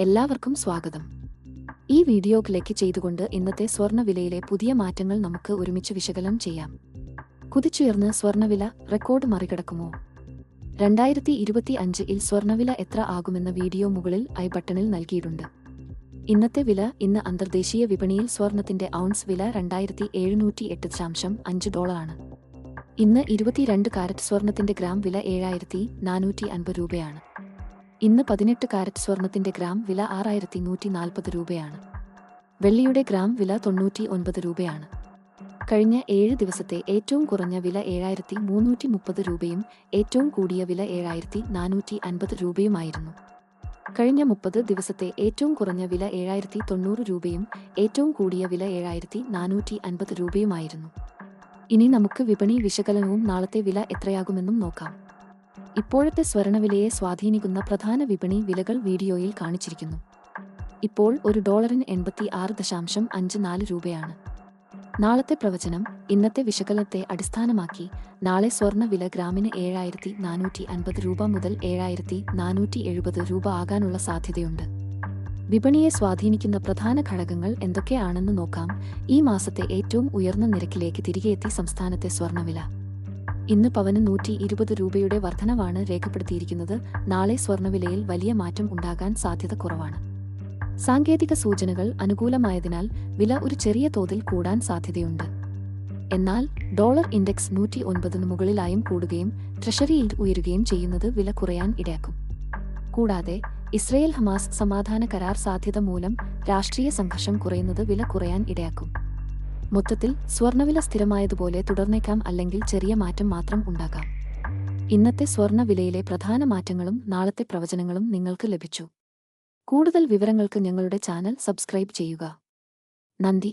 എല്ലാവർക്കും സ്വാഗതം. ഈ വീഡിയോ ക്ലിക്ക് ചെയ്തുകൊണ്ട് ഇന്നത്തെ സ്വർണ്ണവിലയിലെ പുതിയ മാറ്റങ്ങൾ നമുക്ക് ഒരുമിച്ച് വിശകലനം ചെയ്യാം. കുതിച്ചുയർന്ന് സ്വർണ്ണവില റെക്കോർഡ് മറികടക്കുമോ? 2025-ൽ സ്വർണ്ണവില എത്ര ആകുമെന്ന വീഡിയോ മുകളിൽ ഐ ബട്ടണിൽ നൽകിയിട്ടുണ്ട്. ഇന്നത്തെ വില. ഇന്ന് അന്തർദേശീയ വിപണിയിൽ സ്വർണ്ണത്തിന്റെ ഔൺസ് വില $2708.5 ആണ്. ഇന്ന് 22 കാരറ്റ് സ്വർണ്ണത്തിന്റെ ഗ്രാം വില 7450 രൂപയാണ്. ഇന്ന് 18 കാരറ്റ് സ്വർണ്ണത്തിന്റെ ഗ്രാം വില 6140 രൂപയാണ്. വെള്ളിയുടെ ഗ്രാം വില 99 രൂപയാണ്. കഴിഞ്ഞ 7 ദിവസത്തെ ഏറ്റവും കുറഞ്ഞ വില 7330 രൂപയും ഏറ്റവും കൂടിയ വില 7450 രൂപയുമായിരുന്നു. കഴിഞ്ഞ 30 ദിവസത്തെ ഏറ്റവും കുറഞ്ഞ വില 7090 രൂപയും ഏറ്റവും കൂടിയ വില 7450 രൂപയുമായിരുന്നു. ഇനി നമുക്ക് വിപണി വിശകലനവും നാളത്തെ വില എത്രയാകുമെന്നും നോക്കാം. ഇപ്പോഴത്തെ സ്വർണ്ണവിലയെ സ്വാധീനിക്കുന്ന പ്രധാന വിപണി വിലകൾ വീഡിയോയിൽ കാണിച്ചിരിക്കുന്നു. ഇപ്പോൾ $1 86.54 രൂപയാണ്. നാളത്തെ പ്രവചനം. ഇന്നത്തെ വിശകലനത്തെ അടിസ്ഥാനമാക്കി നാളെ സ്വർണ്ണ വില ഗ്രാമിന് 7450 രൂപ മുതൽ 7470 രൂപ ആകാനുള്ള സാധ്യതയുണ്ട്. വിപണിയെ സ്വാധീനിക്കുന്ന പ്രധാന ഘടകങ്ങൾ എന്തൊക്കെയാണെന്ന് നോക്കാം. ഈ മാസത്തെ ഏറ്റവും ഉയർന്ന നിരക്കിലേക്ക് തിരികെയെത്തി സംസ്ഥാനത്തെ സ്വർണ്ണവില. ഇന്ന് പവന് 120 രൂപയുടെ വർധനവാണ് രേഖപ്പെടുത്തിയിരിക്കുന്നത്. നാളെ സ്വർണ്ണവിലയിൽ വലിയ മാറ്റം ഉണ്ടാകാൻ സാധ്യത കുറവാണ്. സാങ്കേതിക സൂചനകൾ അനുകൂലമായതിനാൽ വില ഒരു ചെറിയ തോതിൽ കൂടാൻ സാധ്യതയുണ്ട്. എന്നാൽ ഡോളർ ഇൻഡെക്സ് 109 മുകളിലായും കൂടുകയും ട്രഷറി യീൽഡ് ഉയരുകയും ചെയ്യുന്നത് വില കുറയാൻ ഇടയാക്കും. കൂടാതെ ഇസ്രയേൽ ഹമാസ് സമാധാന കരാർ സാധ്യത മൂലം രാഷ്ട്രീയ സംഘർഷം കുറയുന്നത് വില കുറയാൻ ഇടയാക്കും. മൊത്തത്തിൽ സ്വർണ്ണവില സ്ഥിരമായതുപോലെ തുടർന്നേക്കാം, അല്ലെങ്കിൽ ചെറിയ മാറ്റം മാത്രം ഉണ്ടാകാം. ഇന്നത്തെ സ്വർണ്ണവിലയിലെ പ്രധാന മാറ്റങ്ങളും നാളത്തെ പ്രവചനങ്ങളും നിങ്ങൾക്ക് ലഭിച്ചു. കൂടുതൽ വിവരങ്ങൾക്ക് ഞങ്ങളുടെ ചാനൽ സബ്സ്ക്രൈബ് ചെയ്യുക. നന്ദി.